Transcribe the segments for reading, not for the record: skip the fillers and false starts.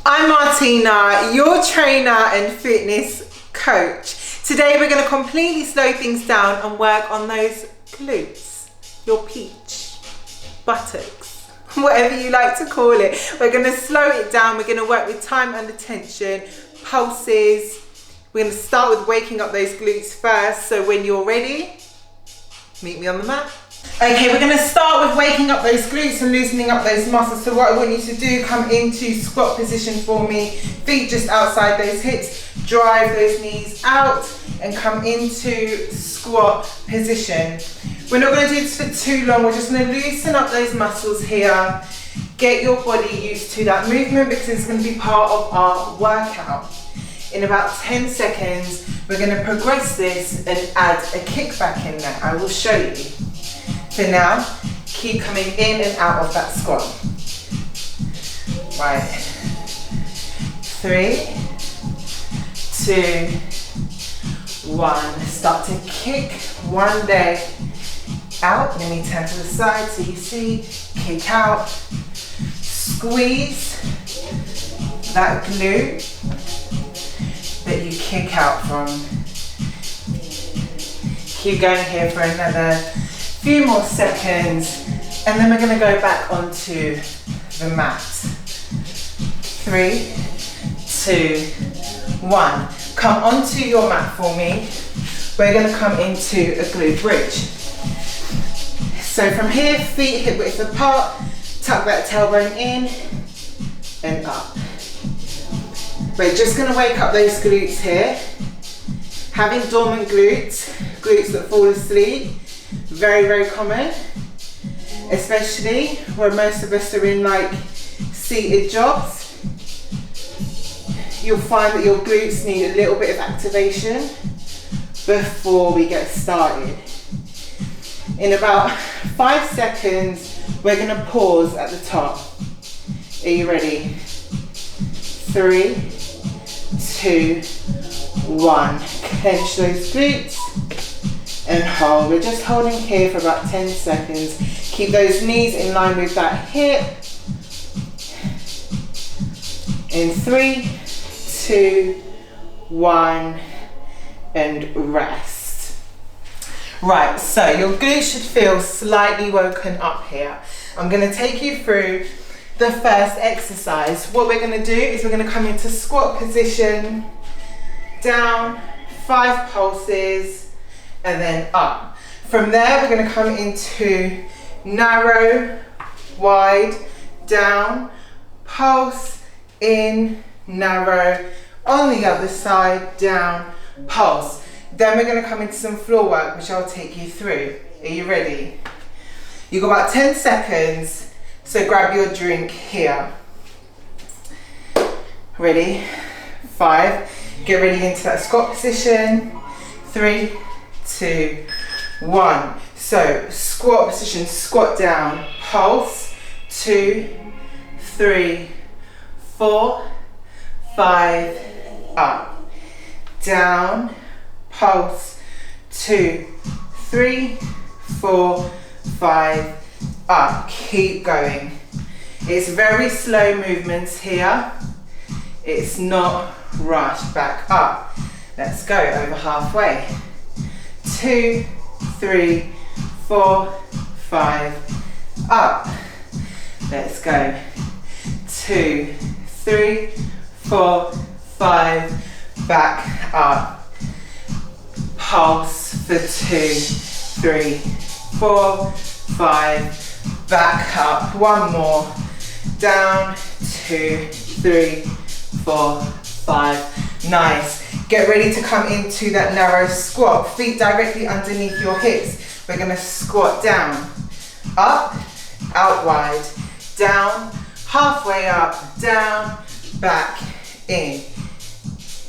I'm Martina, your trainer and fitness coach. Today we're going to completely slow things down and work on those glutes, your peach, buttocks, whatever you like to call it. We're going to slow it down. We're going to work with time under tension, pulses. We're going to start with waking up those glutes first. So when you're ready, meet me on the mat. Okay, we're going to start with waking up those glutes and loosening up those muscles. So what I want you to do, come into squat position for me, feet just outside those hips, drive those knees out and come into squat position. We're not going to do this for too long, we're just going to loosen up those muscles here, get your body used to that movement because it's going to be part of our workout. In about 10 seconds, we're going to progress this and add a kickback in there. I will show you. For now, keep coming in and out of that squat. Right. 3, 2, 1. Start to kick one leg out. Let me turn to the side so you see. Kick out. Squeeze that glute that you kick out from. Keep going here for another few more seconds, and then we're going to go back onto the mat. 3, 2, 1. Come onto your mat for me. We're going to come into a glute bridge. So from here, feet hip width apart, tuck that tailbone in and up. We're just going to wake up those glutes here. Having dormant glutes, glutes that fall asleep, very, very common, especially where most of us are in like seated jobs. You'll find that your glutes need a little bit of activation before we get started. In about 5 seconds, we're going to pause at the top. Are you ready? 3, 2, 1. Clench those glutes and hold. We're just holding here for about 10 seconds. Keep those knees in line with that hip. In 3, 2, 1, and rest. Right, so your glutes should feel slightly woken up here. I'm going to take you through the first exercise. What we're going to do is we're going to come into squat position, down, 5 pulses, and then up. From there, we're going to come into narrow, wide, down, pulse, in, narrow, on the other side, down, pulse. Then we're going to come into some floor work, which I'll take you through. Are you ready? You've got about 10 seconds, so grab your drink here. Ready? 5. Get ready into that squat position. 3, 2, 1. So squat position, squat down, pulse. 2, 3, 4, 5, up, down, pulse. 2, 3, 4, 5, up. Keep going. It's very slow movements here. It's not rushed. Back up. Let's go over halfway. 2, 3, 4, 5, up. Let's go. 2, 3, 4, 5, back up. Pulse for 2, 3, 4, 5, back up. One more. Down, 2, 3, 4, 5. Nice. Get ready to come into that narrow squat. Feet directly underneath your hips. We're going to squat down, up, out wide, down, halfway up, down, back, in.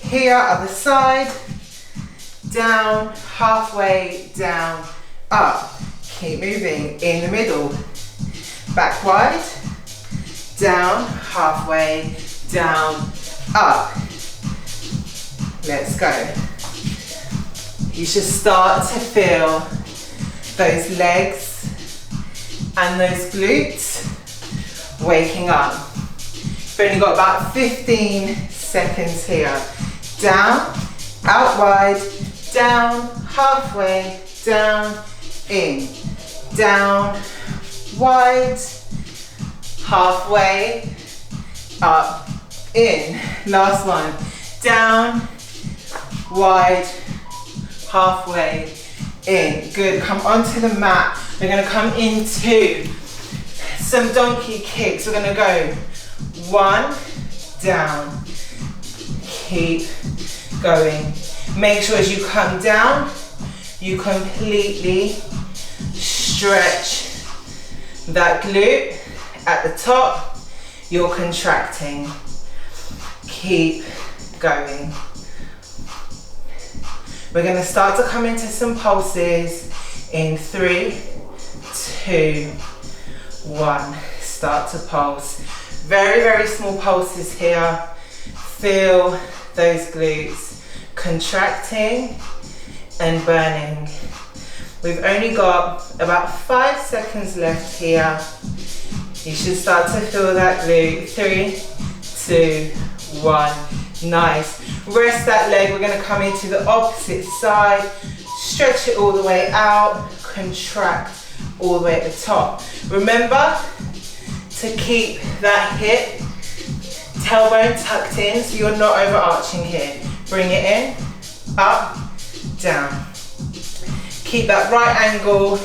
Here, other side, down, halfway, down, up. Keep moving. In the middle. Back wide, down, halfway, down, up. Let's go. You should start to feel those legs and those glutes waking up. We've only got about 15 seconds here. Down, out wide, down, halfway, down, in, down, wide, halfway, up, in. Last one. Down, wide, halfway, in. Good. Come onto the mat. We're going to come into some donkey kicks. We're going to go 1, down. Keep going. Make sure as you come down, you completely stretch that glute at the top. You're contracting. Keep going. We're going to start to come into some pulses in 3, 2, 1. Start to pulse. Very, very small pulses here. Feel those glutes contracting and burning. We've only got about 5 seconds left here. You should start to feel that glute. 3, 2, 1. Nice. Rest that leg. We're going to come into the opposite side. Stretch it all the way out. Contract all the way at the top. Remember to keep that hip tailbone tucked in so you're not overarching here. Bring it in, up, down. Keep that right angle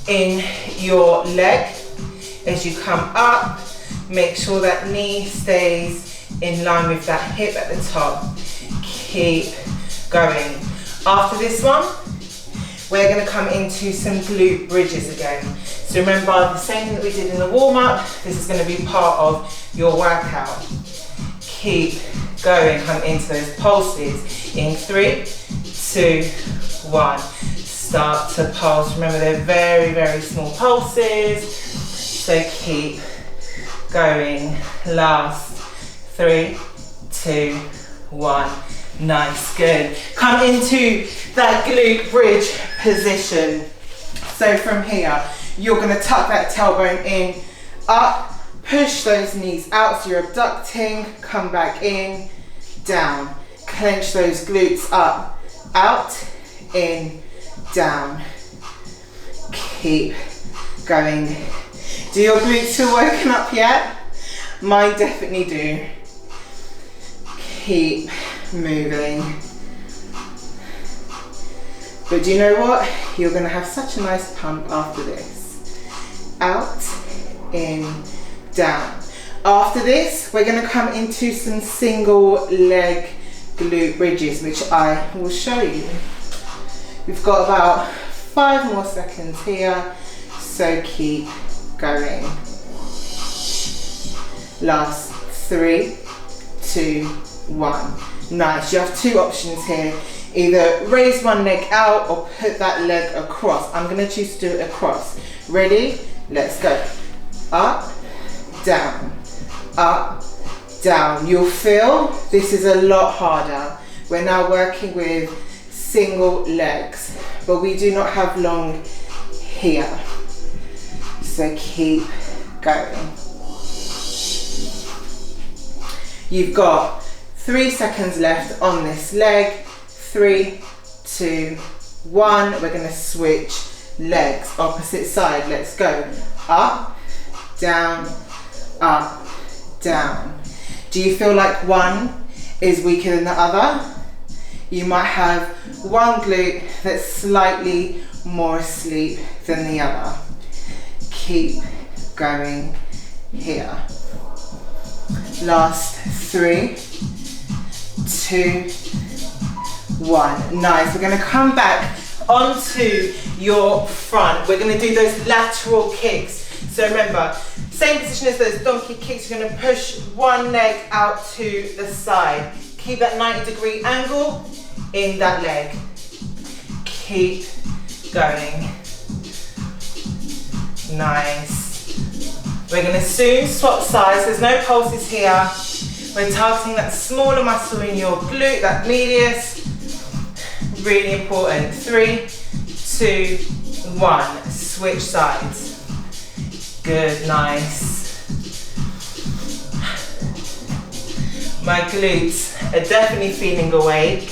in your leg as you come up. Make sure that knee stays in line with that hip at the top. Keep going. After this one, we're going to come into some glute bridges again. So remember, the same thing that we did in the warm-up, this is going to be part of your workout. Keep going, come into those pulses in 3, 2, 1. Start to pulse. Remember, they're very, very small pulses. So keep going. Last 3, 2, 1. Nice, good. Come into that glute bridge position. So from here, you're going to tuck that tailbone in, up, push those knees out so you're abducting, come back in, down. Clench those glutes up, out, in, down. Keep going. Do your glutes feel woken up yet? Mine definitely do. Keep moving. But do you know what? You're going to have such a nice pump after this. Out, in, down. After this, we're going to come into some single leg glute bridges, which I will show you. We've got about 5 more seconds here, so keep going. Last 3, 2, 1. Nice. You have 2 options here. Either raise one leg out or put that leg across. I'm going to choose to do it across. Ready? Let's go. Up, down, up, down. You'll feel this is a lot harder. We're now working with single legs, but we do not have long here. So keep going. You've got 3 seconds left on this leg. 3, 2, 1. We're going to switch legs, opposite side. Let's go. Up, down, up, down. Do you feel like one is weaker than the other? You might have one glute that's slightly more asleep than the other. Keep going here. Last 3, 2, 1. Nice. We're going to come back onto your front. We're going to do those lateral kicks. So remember, same position as those donkey kicks. You're going to push one leg out to the side. Keep that 90-degree angle in that leg. Keep going. Nice. We're going to soon swap sides. There's no pulses here. We're targeting that smaller muscle in your glute, that medius. Really important. 3, 2, 1. Switch sides. Good, nice. My glutes are definitely feeling awake.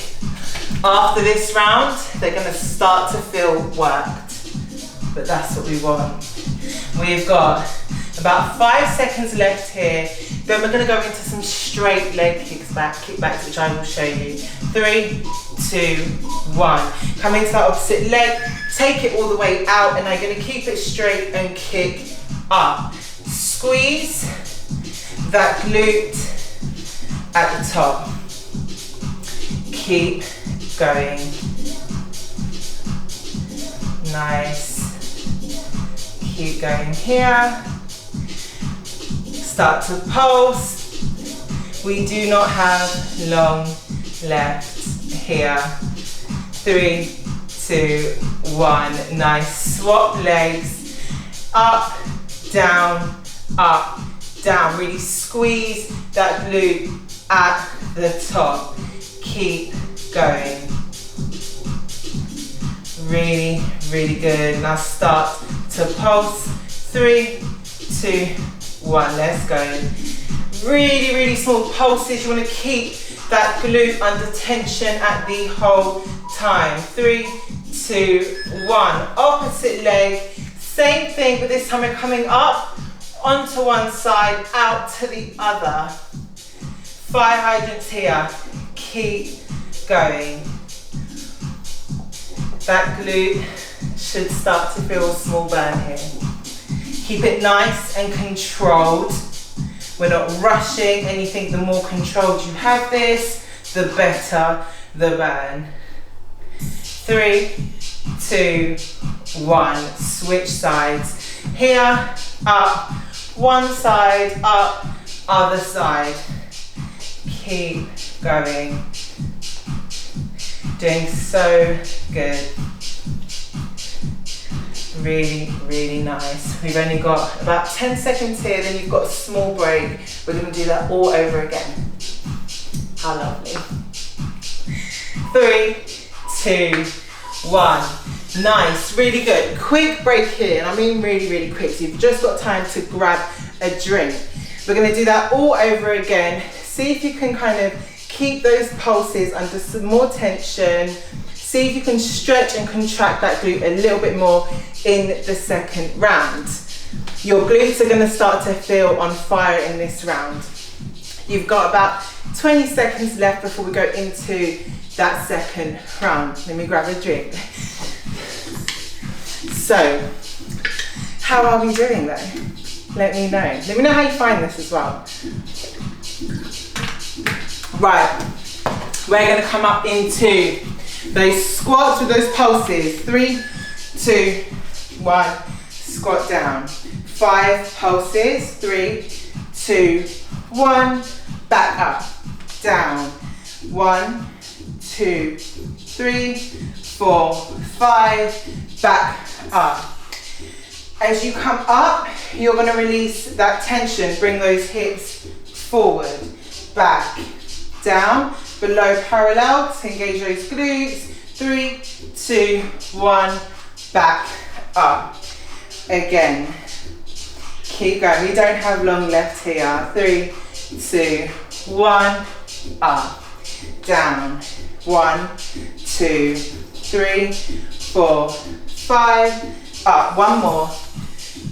After this round, they're gonna start to feel worked, but that's what we want. We've got about 5 seconds left here. Then we're gonna go into some straight leg kickbacks, which I will show you. 3, 2, 1. Come into that opposite leg, take it all the way out, and I'm gonna keep it straight and kick up. Squeeze that glute at the top. Keep going. Nice. Keep going here. Start to pulse. We do not have long left here. 3, 2, 1. Nice. Swap legs. Up, down, up, down. Really squeeze that glute at the top. Keep going. Really, really good. Now start to pulse. 3, 2, 1. Let's go. Really, really small pulses. You want to keep that glute under tension at the whole time. 3, 2, 1. Opposite leg. Same thing, but this time we're coming up onto one side, out to the other. Fire hydrants here. Keep going. That glute should start to feel a small burn here. Keep it nice and controlled. We're not rushing anything. The more controlled you have this, the better the burn. 3, 2, 1. Switch sides. Here, up, one side, up, other side. Keep going. Doing so good. Really, really nice. We've only got about 10 seconds here, then you've got a small break. We're going to do that all over again. How lovely. 3, 2, 1. Nice, really good. Quick break here, and I mean really, really quick. So you've just got time to grab a drink. We're going to do that all over again. See if you can kind of keep those pulses under some more tension. See if you can stretch and contract that glute a little bit more in the second round. Your glutes are going to start to feel on fire in this round. You've got about 20 seconds left before we go into that second round. Let me grab a drink. So, how are we doing though? Let me know. Let me know how you find this as well. Right, we're going to come up into those squats with those pulses. 3, 2, 1, squat down. 5 pulses. 3, 2, 1, back up, down. 1, 2, 3, 4, 5, back up. As you come up, you're going to release that tension. Bring those hips forward, back, down, below parallel to engage those glutes. 3, 2, 1, back up. Again, keep going. We don't have long left here. 3, 2, 1, up, down. 1, 2, 3, 4, 5, up. One more.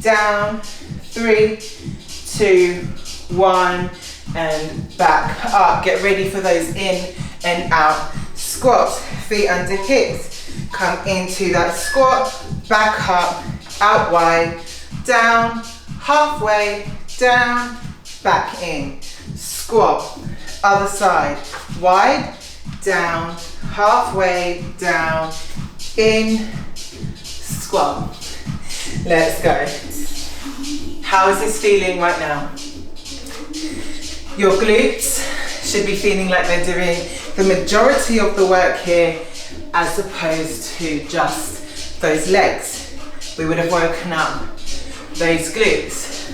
Down. 3, 2, 1, and back up. Get ready for those in and out squats. Feet under hips. Come into that squat. Back up. Out wide. Down. Halfway. Down. Back in. Squat. Other side. Wide. Down. Halfway. Down. In. Squat. Let's go. How is this feeling right now? Your glutes should be feeling like they're doing the majority of the work here as opposed to just those legs. We would have woken up those glutes.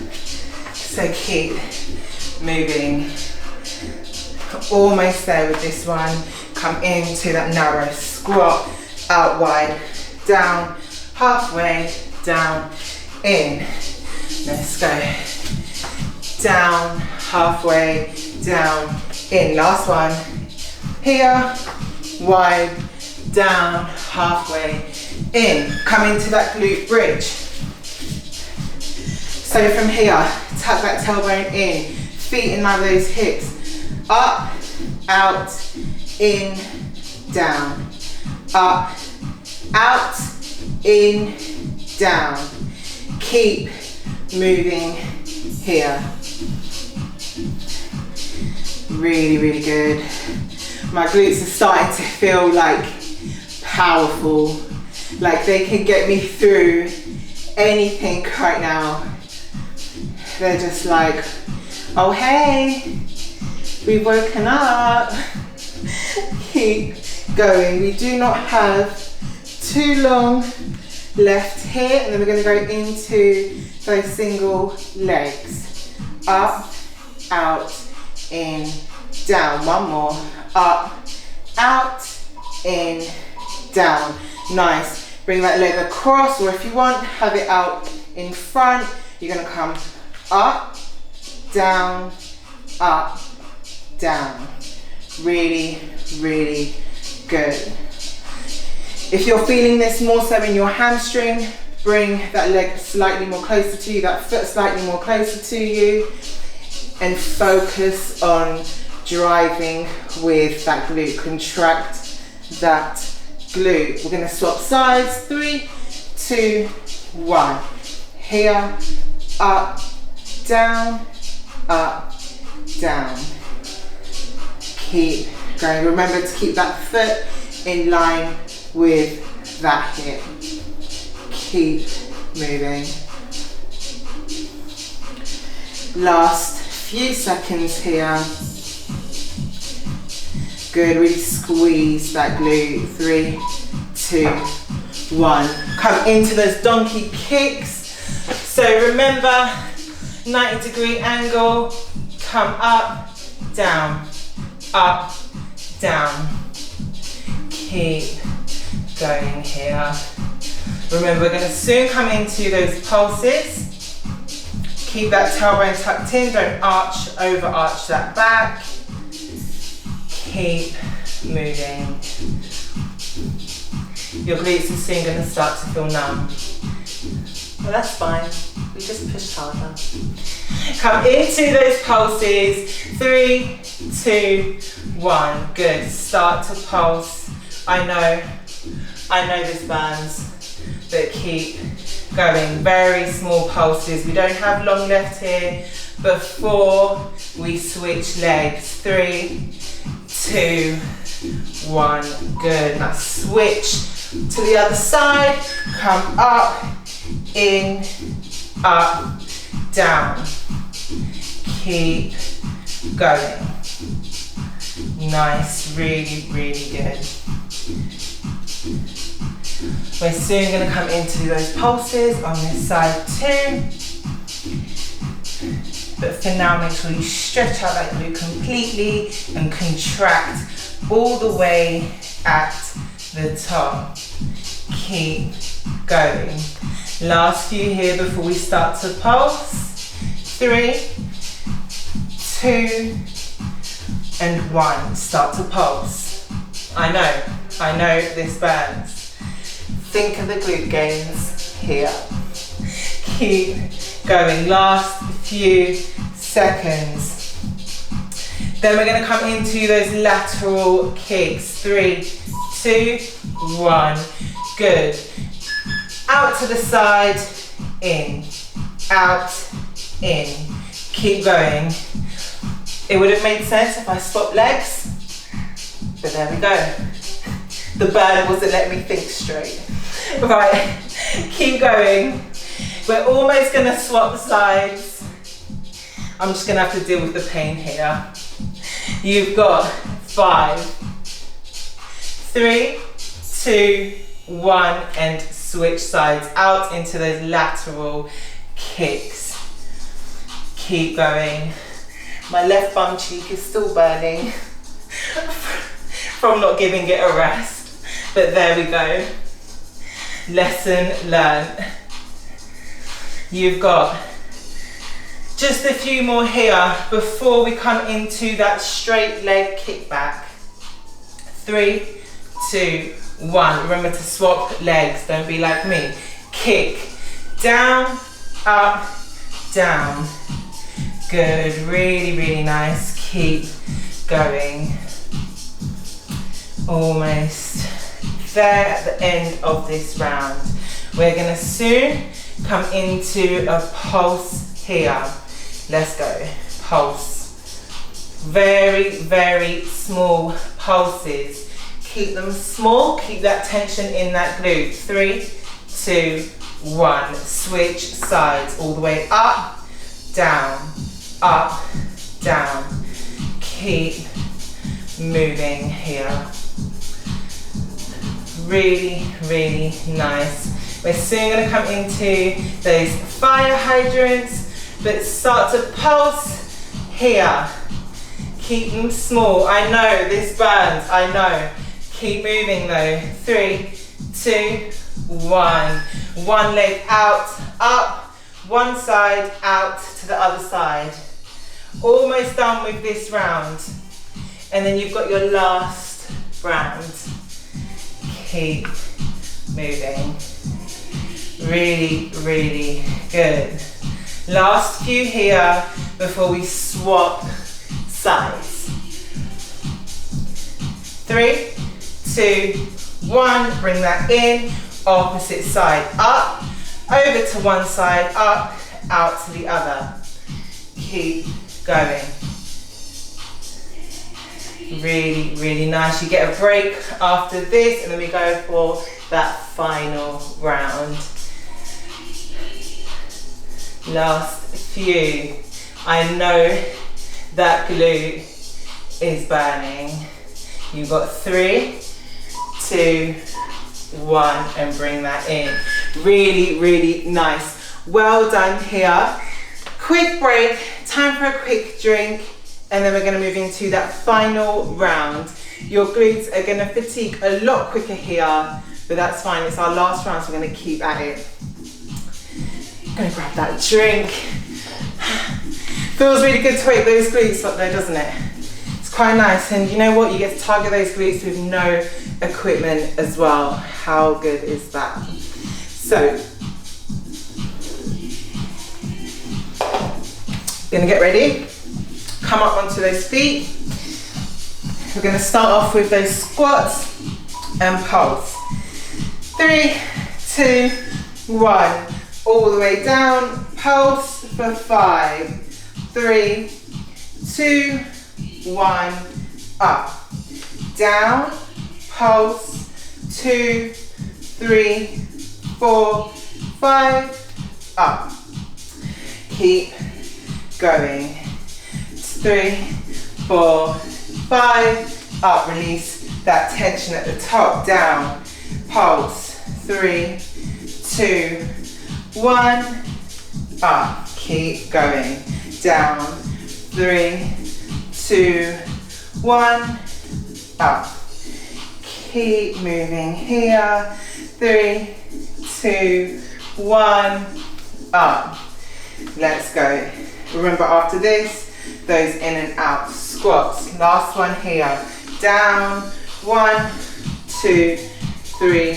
So keep moving. Almost there with this one. Come into that narrow squat, out wide, down, halfway, down, in. Let's go. Down, halfway, down, in. Last one. Here, wide, down, halfway, in. Come into that glute bridge. So from here, tuck that tailbone in, feet in line with those hips. Up, out, in, down. Up, out, in, down. Keep moving here. Really, really good. My glutes are starting to feel like powerful, like they can get me through anything right now. They're just like, oh hey, we've woken up. Keep going. We do not have too long left here, and then we're going to go into those single legs. Up, out, in, down. One more. Up, out, in, down. Nice. Bring that leg across, or if you want, have it out in front. You're going to come up, down, up, down. Really, really good. If you're feeling this more so in your hamstring, bring that leg slightly more closer to you, that foot slightly more closer to you, and focus on driving with that glute. Contract that glute. We're going to swap sides. 3, 2, 1. Here, up, down, down. Keep going. Remember to keep that foot in line with that hip. Keep moving. Last few seconds here. Good, really squeeze that glute. 3, 2, 1. Come into those donkey kicks. So remember, 90-degree angle. Come up, down, up, down. Keep going here. Remember, we're going to soon come into those pulses. Keep that tailbone tucked in. Don't overarch that back. Keep moving. Your glutes are soon going to start to feel numb. Well, that's fine. We just pushed harder. Come into those pulses. 3, 2, 1. Good. Start to pulse. I know this burns, but keep going. Very small pulses. We don't have long left here before we switch legs. 3, 2, 1. Good. Now switch to the other side. Come up, in, up, down. Keep going. Nice. Really, really good. We're soon going to come into those pulses on this side too. But for now, make sure you stretch out that glute completely and contract all the way at the top. Keep going. Last few here before we start to pulse. 3, 2, and 1. Start to pulse. I know this burns. Think of the glute gains here. Keep going. Last few seconds. Then we're going to come into those lateral kicks. 3, 2, 1. Good. Out to the side, in, out, in. Keep going. It would have made sense if I swapped legs, but there we go. The burn wasn't letting me think straight. Right, keep going. We're almost going to swap sides. I'm just going to have to deal with the pain here. You've got 5, 3, 2, 1, and switch sides out into those lateral kicks. Keep going. My left bum cheek is still burning from not giving it a rest, but there we go. Lesson learned. You've got Just a few more here before we come into that straight leg kickback. 3, 2, 1. Remember to swap legs, don't be like me. Kick, down, up, down. Good, really, really nice. Keep going. Almost there at the end of this round. We're gonna soon come into a pulse here. Let's go, pulse. Very, very small pulses. Keep them small, keep that tension in that glute. 3, 2, 1. Switch sides all the way up, down, down. Keep moving here. Really, really nice. We're soon going to come into those fire hydrants, but start to pulse here. Keep them small. I know this burns, I know. Keep moving though. 3, 2, 1. One leg out, up, one side, out to the other side. Almost done with this round. And then you've got your last round. Keep moving. Really, really good. Last few here before we swap sides. 3, 2, 1. Bring that in. Opposite side. Up, over to one side, up, out to the other. Keep going. Really, really nice. You get a break after this and then we go for that final round. Last few. I know that glute is burning. You've got 3, 2, 1 and bring that in. Really, really nice. Well done here. Quick break, time for a quick drink, and then we're going to move into that final round. Your glutes are going to fatigue a lot quicker here, but that's fine. It's our last round, so we're going to keep at it. I'm going to grab that drink. Feels really good to wake those glutes up there, doesn't it? It's quite nice, and you know what? You get to target those glutes with no equipment as well. How good is that? So, gonna get ready. Come up onto those feet. We're gonna start off with those squats and pulse. 3, 2, 1. All the way down. Pulse for 5. 3, 2, 1. Up. Down. Pulse. 2, 3, 4, 5. Up. Keep going. 3, 4, 5. Up. Release that tension at the top. Down. Pulse. 3, 2, 1. Up. Keep going. Down. 3, 2, 1. Up. Keep moving here. 3, 2, 1. Up. Let's go. Remember after this, those in and out squats. Last one here. Down. 1, 2, 3,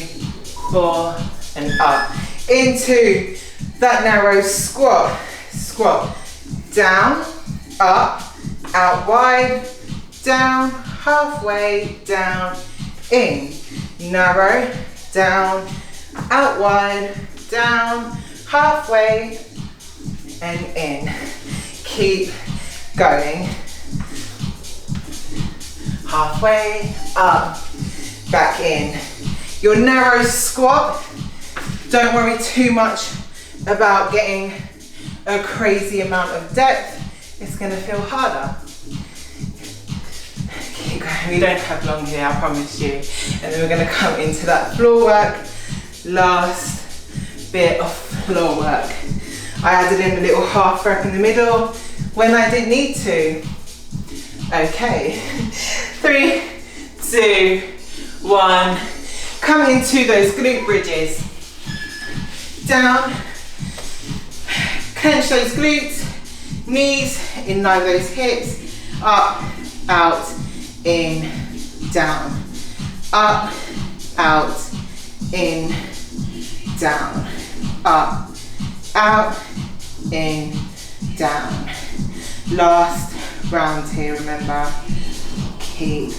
4, and up. Into that narrow squat. Squat. Down, up, out wide, down, halfway, down, in. Narrow, down, out wide, down, halfway, and in. Keep going. Halfway, up, back in. Your narrow squat, don't worry too much about getting a crazy amount of depth. It's going to feel harder. Keep going. We don't have long here, I promise you. And then we're going to come into that floor work. Last bit of floor work. I added in a little half rep in the middle when I didn't need to. Okay. 3, 2, 1. Come into those glute bridges. Down. Clench those glutes. Knees in line with those hips. Up, out, in, down. Up, out, in, down. Up, out, in, down. Last round here, remember. Keep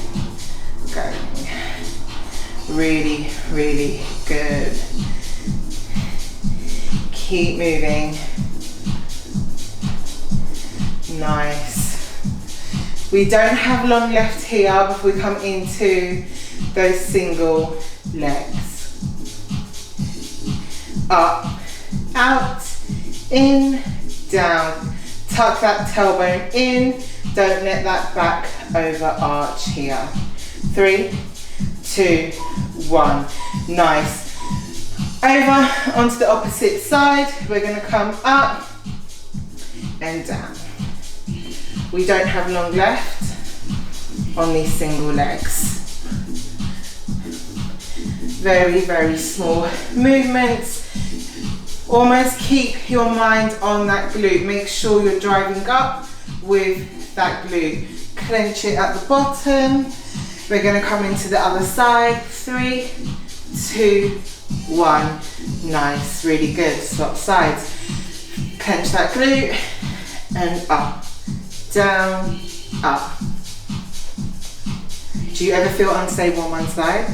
going. Really, really good. Keep moving. Nice. We don't have long left here before we come into those single legs. Up, out, in, down. Tuck that tailbone in. Don't let that back over arch here. 3, 2, 1. Nice. Over onto the opposite side. We're going to come up and down. We don't have long left on these single legs. Very, very small movements. Almost keep your mind on that glute. Make sure you're driving up with that glute. Clench it at the bottom. We're going to come into the other side. 3, 2, 1. Nice, really good. Swap sides. Clench that glute and up, down, up. Do you ever feel unstable on one side?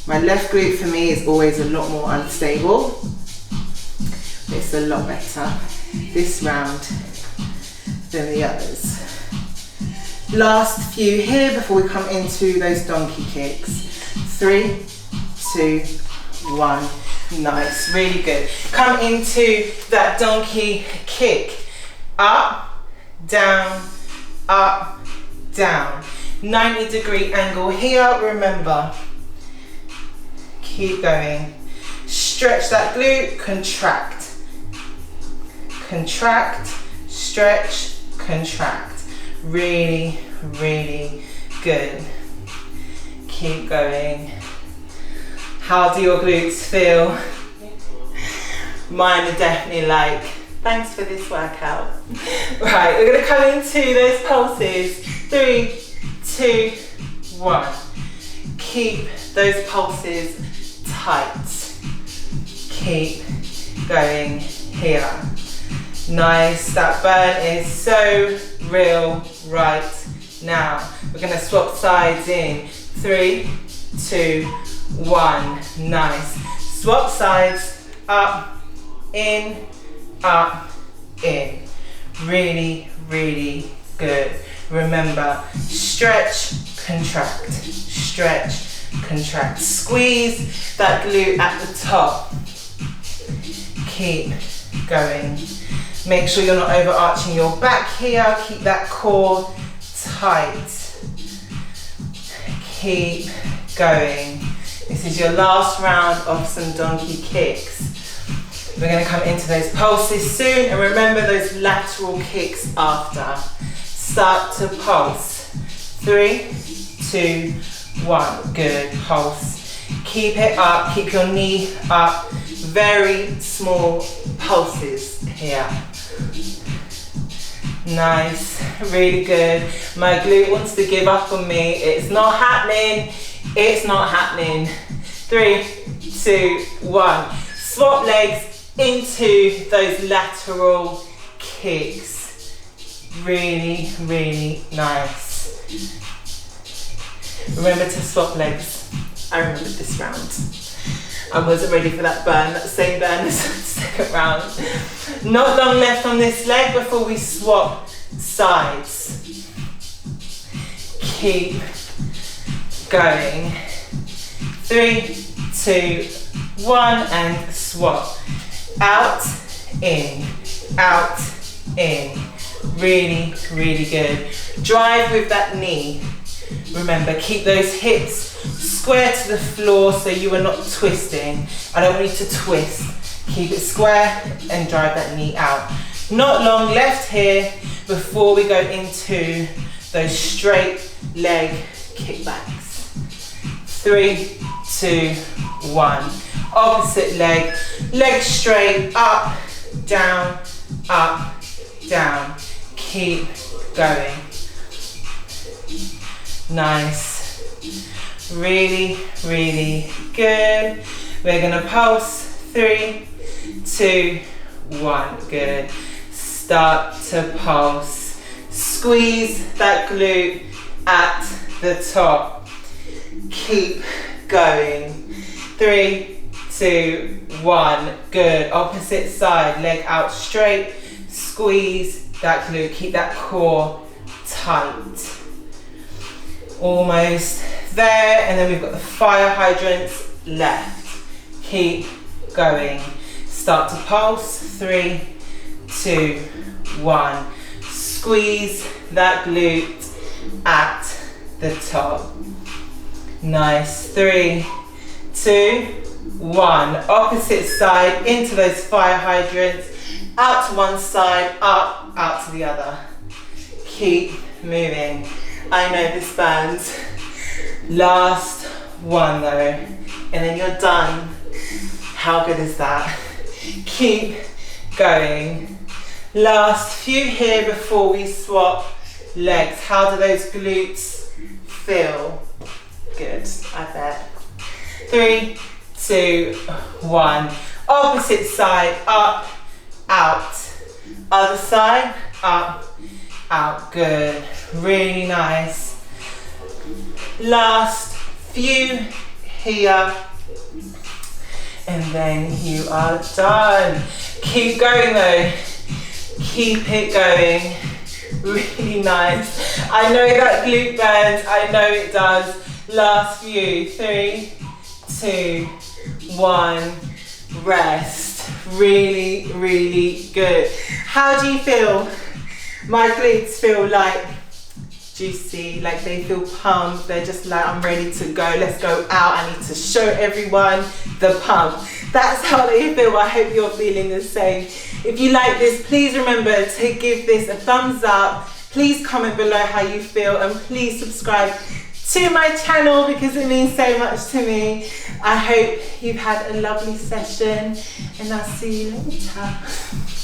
My left glute for me is always a lot more unstable. It's a lot better this round than the others. Last few here before we come into those donkey kicks. 3, 2, 1. Nice, really good. Come into that donkey kick. Up, down, 90-degree angle here, remember. Keep going. Stretch that glute, contract. Contract, stretch, contract. Really, really good. Keep going. How do your glutes feel? Mine are definitely like, thanks for this workout. Right, we're gonna come into those pulses. 3, 2, 1. Keep those pulses tight. Keep going here. Nice, that burn is so real right now. We're gonna swap sides in. 3, 2, 1. Nice. Swap sides, up, in, really, really good. Remember, stretch, contract, stretch, contract. Squeeze that glute at the top. Keep going. Make sure you're not overarching your back here. Keep that core tight. Keep going. This is your last round of some donkey kicks. We're going to come into those pulses soon, and remember those lateral kicks after. Start to pulse. 3, 2, 1. Good. Pulse. Keep it up. Keep your knee up. Very small pulses here. Nice. Really good. My glute wants to give up on me. It's not happening. It's not happening. 3, 2, 1. Swap legs into those lateral kicks. Really, really nice. Remember to swap legs. I remembered this round. I wasn't ready for that burn, that same burn as the second round. Not long left on this leg before we swap sides. Keep going. 3, 2, 1, and swap. Out, in, really, really good. Drive with that knee. Remember, keep those hips square to the floor so you are not twisting. I don't want you to twist. Keep it square and drive that knee out. Not long left here before we go into those straight leg kickbacks. 3, 2, 1. Opposite leg. Leg straight, up, down, Keep going. Nice. Really, really good. We're gonna pulse. 3, 2, 1. Good. Start to pulse. Squeeze that glute at the top. Keep going. 3, 2, 1. Good. Opposite side. Leg out straight. Squeeze that glute. Keep that core tight. Almost there. And then we've got the fire hydrants left. Keep going. Start to pulse. 3, 2, 1. Squeeze that glute at the top. Nice. 3, 2, 1. Opposite side into those fire hydrants. Out to one side, up, out to the other. Keep moving. I know this burns. Last one though, and then you're done. How good is that? Keep going. Last few here before we swap legs. How do those glutes feel? Good, I bet. 3, 2, 1. Opposite side, up, out. Other side, up, out. Good, really nice. Last few here. And then you are done. Keep going though. Keep it going. Really nice. I know that glute burns. I know it does. Last few. 3, 2, 1. Rest. Really, really good. How do you feel? My glutes feel like juicy, like they feel pumped. They're just like, I'm ready to go. Let's go out. I need to show everyone the pump. That's how they feel. I hope you're feeling the same. If you like this, please remember to give this a thumbs up. Please comment below how you feel, and please subscribe to my channel because it means so much to me. I hope you've had a lovely session, and I'll see you later.